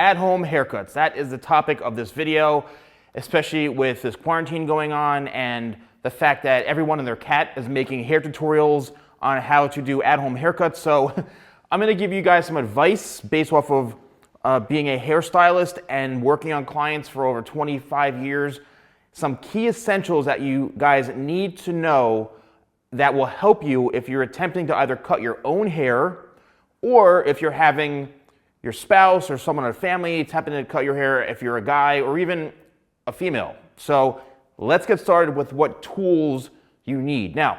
At-home haircuts. That is the topic of this video, especially with this quarantine going on and the fact that everyone and their cat is making hair tutorials on how to do at-home haircuts. So I'm gonna give you guys some advice based off of being a hairstylist and working on clients for over 25 years. Some key essentials that you guys need to know that will help you if you're attempting to either cut your own hair or if you're having your spouse or someone in the family attempting to cut your hair if you're a guy or even a female. So let's get started with what tools you need. Now,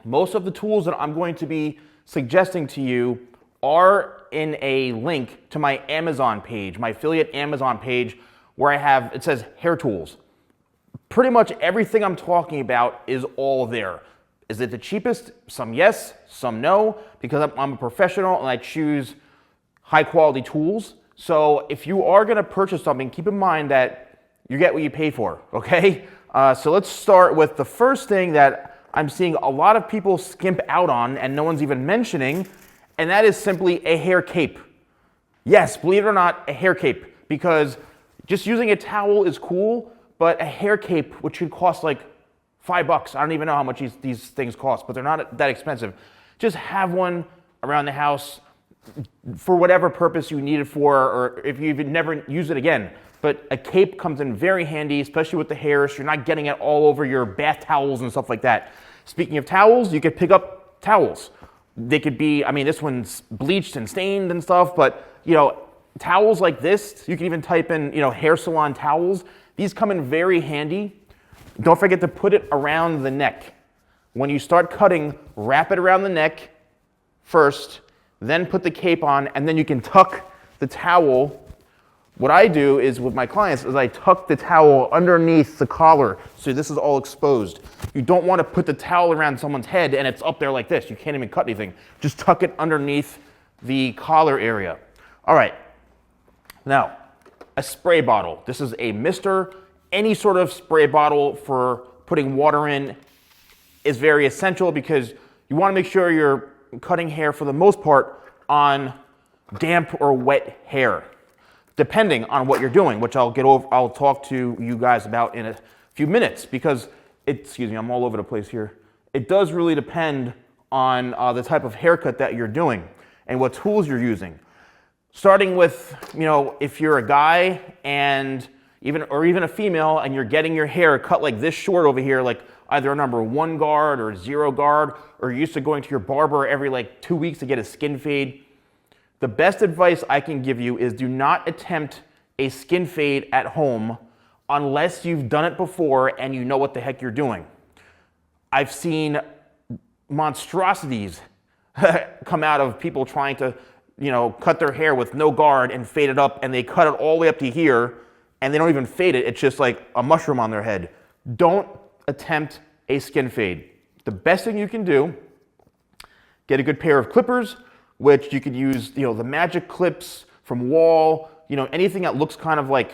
most of the tools that I'm going to be suggesting to you are in a link to my Amazon page, my affiliate Amazon page, where I have, it says hair tools. Pretty much everything I'm talking about is all there. Is it the cheapest? Some yes, some no, because I'm a professional and I choose high quality tools. So if you are gonna purchase something, keep in mind that you get what you pay for, okay? So let's start with the first thing that I'm seeing a lot of people skimp out on and no one's even mentioning, and that is simply a hair cape. Yes, believe it or not, a hair cape, because just using a towel is cool, but a hair cape, which should cost like $5, I don't even know how much these things cost, but they're not that expensive. Just have one around the house for whatever purpose you need it for, or if you even never use it again. But a cape comes in very handy, especially with the hair, so you're not getting it all over your bath towels and stuff like that. Speaking of towels, you could pick up towels. They could be, I mean, this one's bleached and stained and stuff, but you know, towels like this, you can even type in, you know, hair salon towels. These come in very handy. Don't forget to put it around the neck. When you start cutting, wrap it around the neck first, then put the cape on, and then you can tuck the towel. What I do is with my clients is I tuck the towel underneath the collar, so this is all exposed. You don't want to put the towel around someone's head and it's up there like this. You can't even cut anything. Just tuck it underneath the collar area. All right, now a spray bottle. This is a mister. Any sort of spray bottle for putting water in is very essential because you want to make sure you're cutting hair for the most part on damp or wet hair, depending on what you're doing, which I'll talk to you guys about in a few minutes because excuse me, I'm all over the place here. It does really depend on the type of haircut that you're doing and what tools you're using. Starting with, you know, if you're a guy and even a female and you're getting your hair cut like this short over here, like either a number 1 guard or 0 guard, or you're used to going to your barber every like 2 weeks to get a skin fade, the best advice I can give you is do not attempt a skin fade at home unless you've done it before and you know what the heck you're doing. I've seen monstrosities come out of people trying to, you know, cut their hair with no guard and fade it up, and they cut it all the way up to here and they don't even fade it. It's just like a mushroom on their head. Don't attempt a skin fade. The best thing you can do, get a good pair of clippers, which you could use, you know, the magic clips from Wall, you know, anything that looks kind of like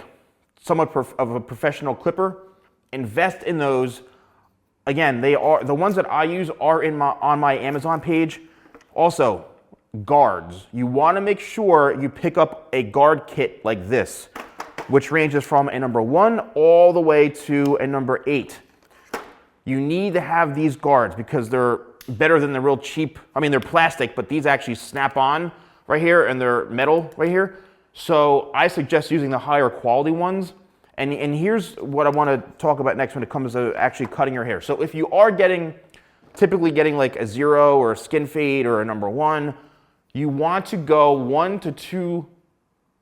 somewhat of a professional clipper. Invest in those. Again, they are the ones that I use are on my Amazon page. Also, guards. You want to make sure you pick up a guard kit like this, which ranges from a number 1 all the way to a number 8. You need to have these guards because they're better than the real cheap, I mean, they're plastic, but these actually snap on right here and they're metal right here. So I suggest using the higher quality ones. And here's what I want to talk about next when it comes to actually cutting your hair. So if you are typically getting like a 0 or a skin fade or a number 1, you want to go 1 to 2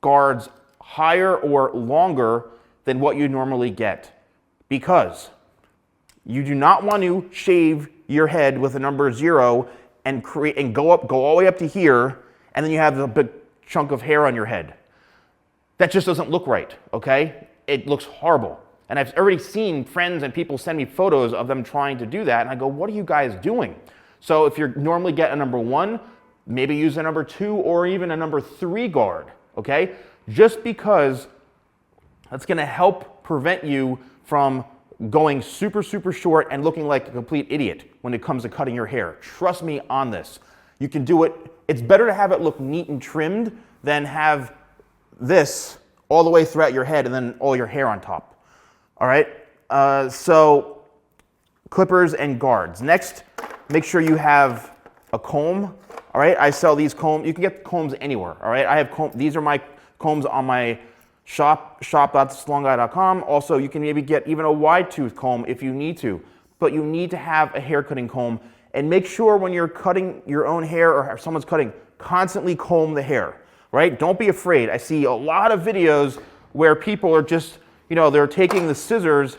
guards higher or longer than what you normally get, because you do not want to shave your head with a number 0 and go all the way up to here, and then you have a big chunk of hair on your head. That just doesn't look right, okay? It looks horrible. And I've already seen friends and people send me photos of them trying to do that, and I go, what are you guys doing? So if you normally get a number 1, maybe use a number 2 or even a number 3 guard, okay? Just because that's gonna help prevent you from going super, super short and looking like a complete idiot when it comes to cutting your hair. Trust me on this. You can do it. It's better to have it look neat and trimmed than have this all the way throughout your head and then all your hair on top. All right, so clippers and guards. Next, make sure you have a comb. All right, I sell these combs. You can get combs anywhere. All right, I have these are my combs on my shop.thesalonguy.com. Also, you can maybe get even a wide tooth comb if you need to, but you need to have a hair cutting comb. And make sure when you're cutting your own hair or someone's cutting, constantly comb the hair, right? Don't be afraid. I see a lot of videos where people are just, they're taking the scissors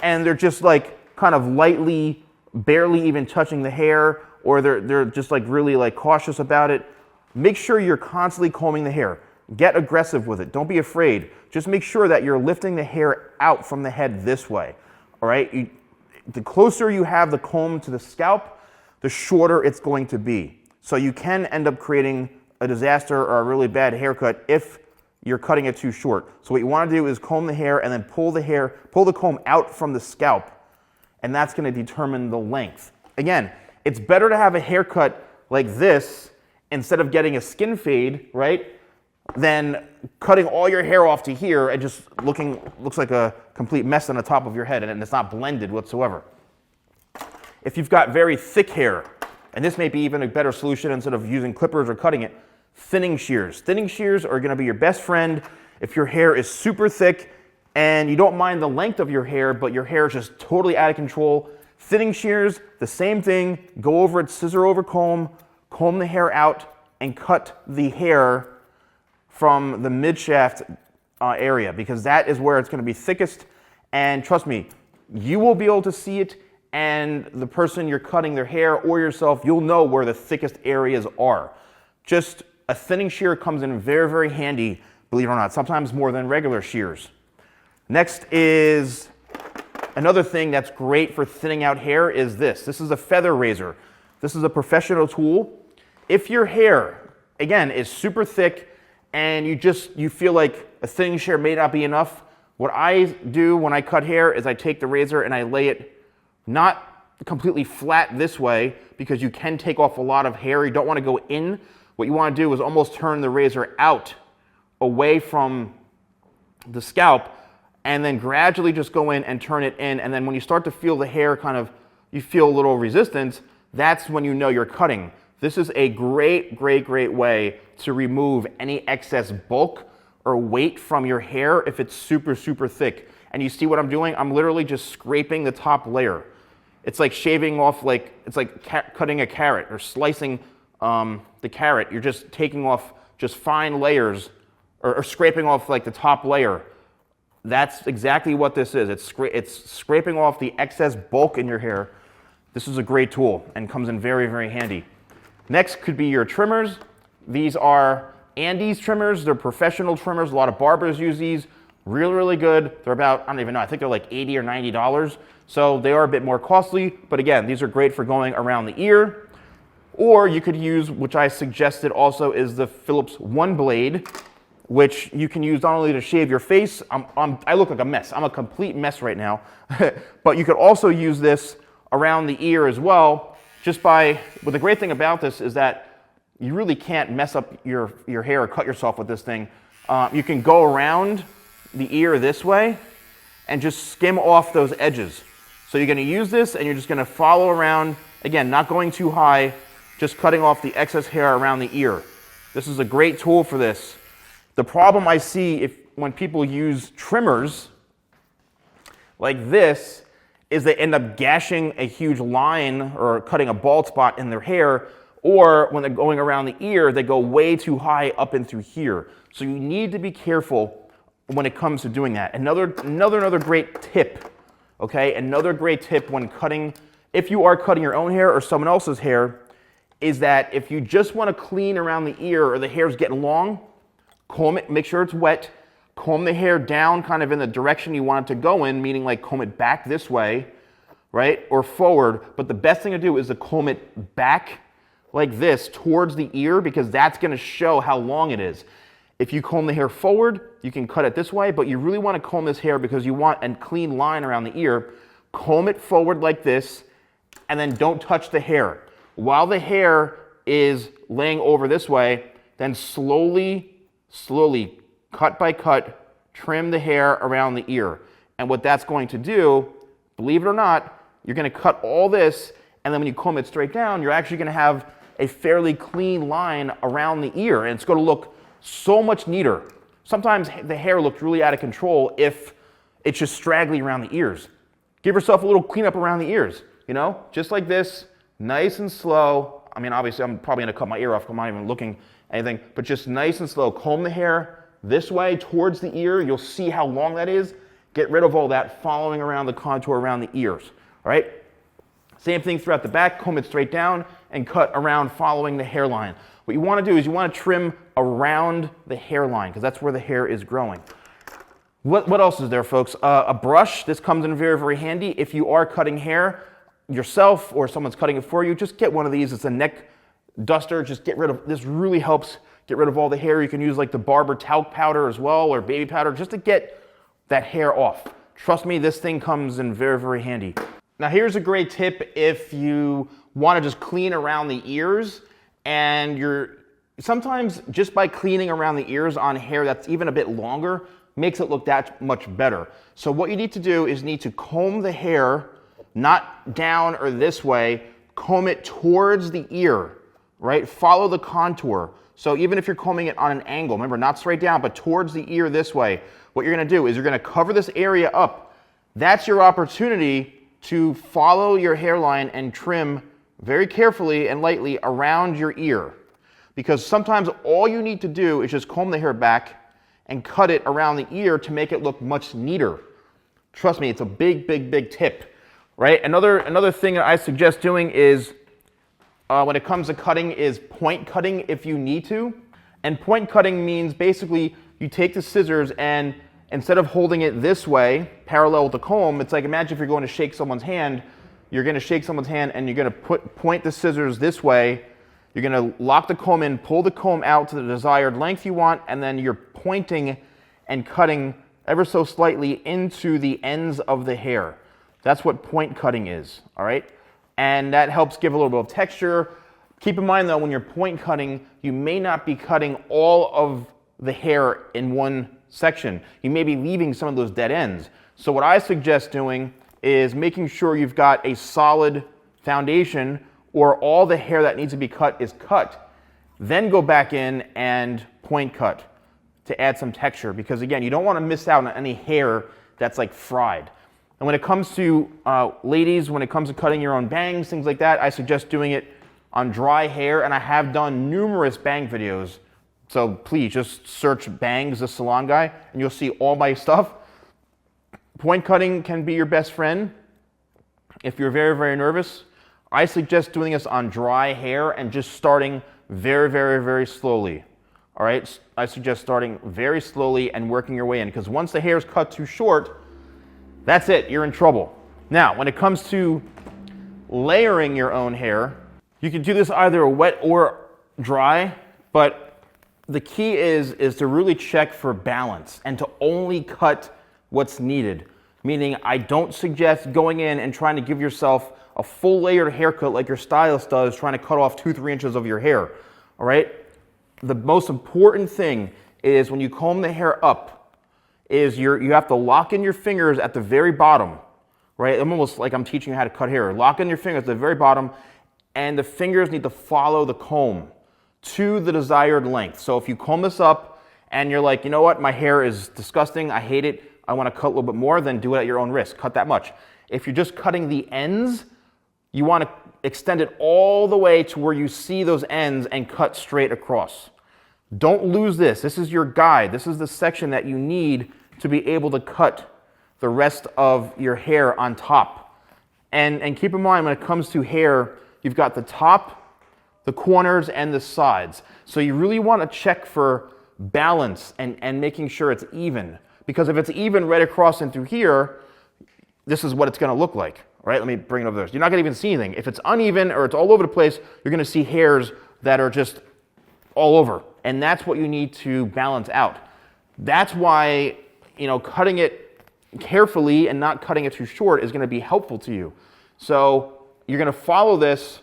and they're just like kind of lightly, barely even touching the hair, or they're just like really like cautious about it. Make sure you're constantly combing the hair. Get aggressive with it. Don't be afraid. Just make sure that you're lifting the hair out from the head this way, all right? The closer you have the comb to the scalp, the shorter it's going to be. So you can end up creating a disaster or a really bad haircut if you're cutting it too short. So what you want to do is comb the hair and then pull the comb out from the scalp, and that's going to determine the length. Again, it's better to have a haircut like this instead of getting a skin fade, right? Than cutting all your hair off to here and just looks like a complete mess on the top of your head and it's not blended whatsoever. If you've got very thick hair, and this may be even a better solution instead of using clippers or cutting it, thinning shears. Thinning shears are going to be your best friend if your hair is super thick and you don't mind the length of your hair, but your hair is just totally out of control. Thinning shears, the same thing. Go over it, scissor over comb the hair out, and cut the hair from the mid-shaft area, because that is where it's going to be thickest. And trust me, you will be able to see it, and the person you're cutting their hair or yourself, you'll know where the thickest areas are. Just a thinning shear comes in very, very handy, believe it or not, sometimes more than regular shears. Next is another thing that's great for thinning out hair is this. This is a feather razor. This is a professional tool. If your hair, again, is super thick and you feel like a thinning shear may not be enough, what I do when I cut hair is I take the razor and I lay it not completely flat this way, because you can take off a lot of hair. You don't want to go in. What you want to do is almost turn the razor out away from the scalp and then gradually just go in and turn it in. And then when you start to feel the hair you feel a little resistance, that's when you know you're cutting. This is a great, great, great way to remove any excess bulk or weight from your hair if it's super, super thick. And you see what I'm doing? I'm literally just scraping the top layer. It's like shaving off, it's like cutting a carrot or slicing the carrot. You're just taking off just fine layers or scraping off like the top layer. That's exactly what this is. It's scraping off the excess bulk in your hair. This is a great tool and comes in very, very handy. Next could be your trimmers. These are Andes trimmers. They're professional trimmers. A lot of barbers use these. Really, really good. They're about, I don't even know, I think they're like $80 or $90. So they are a bit more costly. But again, these are great for going around the ear. Or you could use, which I suggested also, is the Phillips One Blade, which you can use not only to shave your face. I look like a mess. I'm a complete mess right now. But you could also use this around the ear as well. But the great thing about this is that you really can't mess up your hair or cut yourself with this thing. You can go around the ear this way and just skim off those edges. So you're going to use this and you're just going to follow around, again, not going too high, just cutting off the excess hair around the ear. This is a great tool for this. The problem I see when people use trimmers like this is they end up gashing a huge line or cutting a bald spot in their hair, or when they're going around the ear, they go way too high up and through here. So you need to be careful when it comes to doing that. Another great tip, okay? Another great tip when cutting, if you are cutting your own hair or someone else's hair, is that if you just want to clean around the ear or the hair's getting long, comb it, make sure it's wet, comb the hair down kind of in the direction you want it to go in, meaning like comb it back this way, right, or forward. But the best thing to do is to comb it back like this towards the ear, because that's going to show how long it is. If you comb the hair forward, you can cut it this way, but you really want to comb this hair because you want a clean line around the ear. Comb it forward like this, and then don't touch the hair. While the hair is laying over this way, then slowly cut by cut, trim the hair around the ear. And what that's going to do, believe it or not, you're going to cut all this, and then when you comb it straight down, you're actually going to have a fairly clean line around the ear, and it's going to look so much neater. Sometimes the hair looks really out of control if it's just straggly around the ears. Give yourself a little cleanup around the ears, you know, just like this, nice and slow. I mean, obviously, I'm probably going to cut my ear off. I'm not even looking at anything, but just nice and slow. Comb the hair this way towards the ear. You'll see how long that is. Get rid of all that following around the contour around the ears, all right? Same thing throughout the back. Comb it straight down and cut around following the hairline. What you want to do is you want to trim around the hairline because that's where the hair is growing. What else is there, folks? A brush. This comes in very, very handy. If you are cutting hair yourself or someone's cutting it for you, just get one of these. It's a neck duster. Just get rid of, this really helps get rid of all the hair. You can use like the barber talc powder as well or baby powder just to get that hair off. Trust me, this thing comes in very, very handy. Now here's a great tip if you want to just clean around the ears and sometimes just by cleaning around the ears on hair that's even a bit longer makes it look that much better. So what you need to do is need to comb the hair, not down or this way, comb it towards the ear, right? Follow the contour. So even if you're combing it on an angle, remember not straight down, but towards the ear this way, what you're gonna do is you're gonna cover this area up. That's your opportunity to follow your hairline and trim very carefully and lightly around your ear. Because sometimes all you need to do is just comb the hair back and cut it around the ear to make it look much neater. Trust me, it's a big, big, big tip, right? Another thing that I suggest doing is, when it comes to cutting, is point cutting if you need to. And point cutting means basically you take the scissors and instead of holding it this way, parallel with the comb, it's like imagine if you're going to shake someone's hand, you're going to shake someone's hand and you're going to point the scissors this way. You're going to lock the comb in, pull the comb out to the desired length you want, and then you're pointing and cutting ever so slightly into the ends of the hair. That's what point cutting is, all right? And that helps give a little bit of texture. Keep in mind though, when you're point cutting, you may not be cutting all of the hair in one section. You may be leaving some of those dead ends. So what I suggest doing is making sure you've got a solid foundation or all the hair that needs to be cut is cut. Then go back in and point cut to add some texture because again, you don't want to miss out on any hair that's like fried. And when it comes to ladies, when it comes to cutting your own bangs, things like that, I suggest doing it on dry hair, and I have done numerous bang videos. So please just search bangs, the salon guy, and you'll see all my stuff. Point cutting can be your best friend if you're very, very nervous. I suggest doing this on dry hair and just starting very, very, very slowly. All right, I suggest starting very slowly and working your way in because once the hair is cut too short, that's it, you're in trouble. Now, when it comes to layering your own hair, you can do this either wet or dry, but the key is to really check for balance and to only cut what's needed. Meaning, I don't suggest going in and trying to give yourself a full layered haircut like your stylist does, trying to cut off 2-3 inches of your hair, all right? The most important thing is when you comb the hair up, is you have to lock in your fingers at the very bottom, right? I'm almost like I'm teaching you how to cut hair. Lock in your fingers at the very bottom, and the fingers need to follow the comb to the desired length. So if you comb this up and you're like, you know what, my hair is disgusting, I hate it, I want to cut a little bit more, then do it at your own risk. Cut that much. If you're just cutting the ends, you want to extend it all the way to where you see those ends and cut straight across. Don't lose this. This is your guide. This is the section that you need to be able to cut the rest of your hair on top. And keep in mind, when it comes to hair, you've got the top, the corners, and the sides. So you really want to check for balance and making sure it's even. Because if it's even right across and through here, this is what it's going to look like. All right, let me bring it over there. You're not going to even see anything. If it's uneven or it's all over the place, you're going to see hairs that are just all over. And that's what you need to balance out. That's why, cutting it carefully and not cutting it too short is going to be helpful to you. So you're going to follow this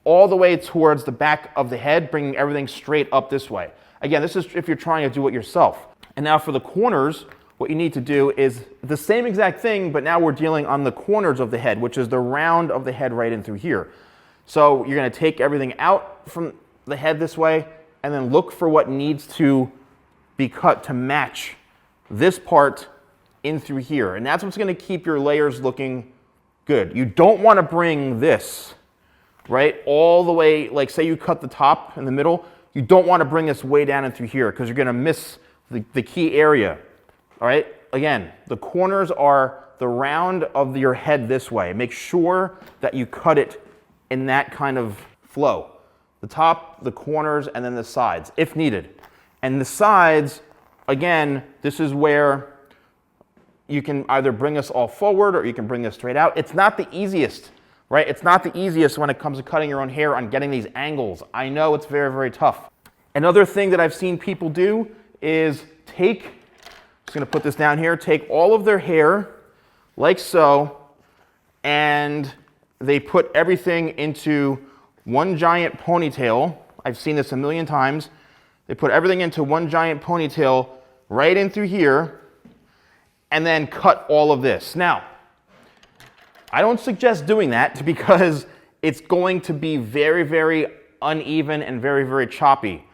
all the way towards the back of the head, bringing everything straight up this way. Again, this is if you're trying to do it yourself. And now for the corners, what you need to do is the same exact thing, but now we're dealing on the corners of the head, which is the round of the head right in through here. So you're going to take everything out from the head this way, and then look for what needs to be cut to match this part in through here. And that's what's going to keep your layers looking good. You don't want to bring this, right, all the way, like say you cut the top in the middle, you don't want to bring this way down and through here because you're going to miss the key area. All right, again, the corners are the round of your head this way. Make sure that you cut it in that kind of flow. The top, the corners, and then the sides, if needed. And the sides, again, this is where you can either bring this all forward or you can bring this straight out. It's not the easiest, right? It's not the easiest when it comes to cutting your own hair on getting these angles. I know it's very, very tough. Another thing that I've seen people do is take, I'm just going to put this down here, take all of their hair like so, and they put everything into one giant ponytail. I've seen this a million times. They put everything into one giant ponytail right in through here and then cut all of this. Now, I don't suggest doing that because it's going to be very, very uneven and very, very choppy.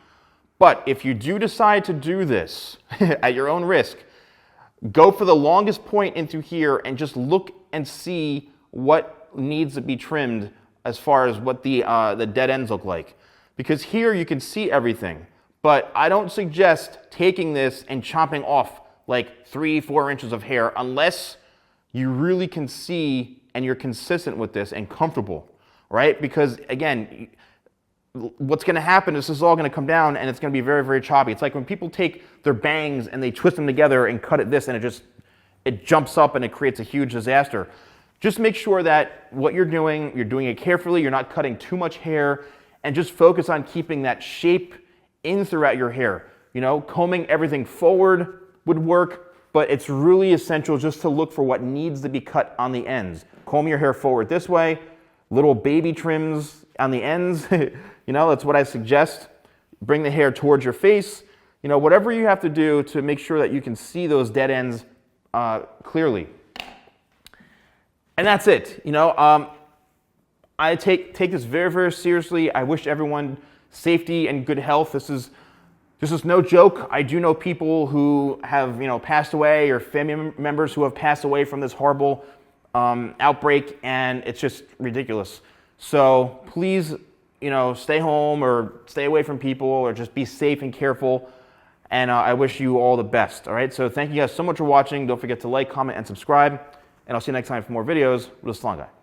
But if you do decide to do this at your own risk, go for the longest point into here and just look and see what needs to be trimmed as far as what the dead ends look like. Because here you can see everything, but I don't suggest taking this and chopping off like 3-4 inches of hair unless you really can see and you're consistent with this and comfortable, right? Because again, what's going to happen is this is all going to come down and it's going to be very, very choppy. It's like when people take their bangs and they twist them together and cut it this and it jumps up and it creates a huge disaster. Just make sure that what you're doing it carefully, you're not cutting too much hair, and just focus on keeping that shape in throughout your hair. You know, combing everything forward would work, but it's really essential just to look for what needs to be cut on the ends. Comb your hair forward this way, little baby trims on the ends, you know, that's what I suggest. Bring the hair towards your face, you know, whatever you have to do to make sure that you can see those dead ends clearly. And that's it. You know, I take this very, very seriously. I wish everyone safety and good health. This is no joke. I do know people who have, you know, passed away, or family members who have passed away from this horrible outbreak, and it's just ridiculous. So please, you know, stay home or stay away from people, or just be safe and careful. And I wish you all the best. All right. So thank you guys so much for watching. Don't forget to like, comment, and subscribe. And I'll see you next time for more videos with the Salon Guy.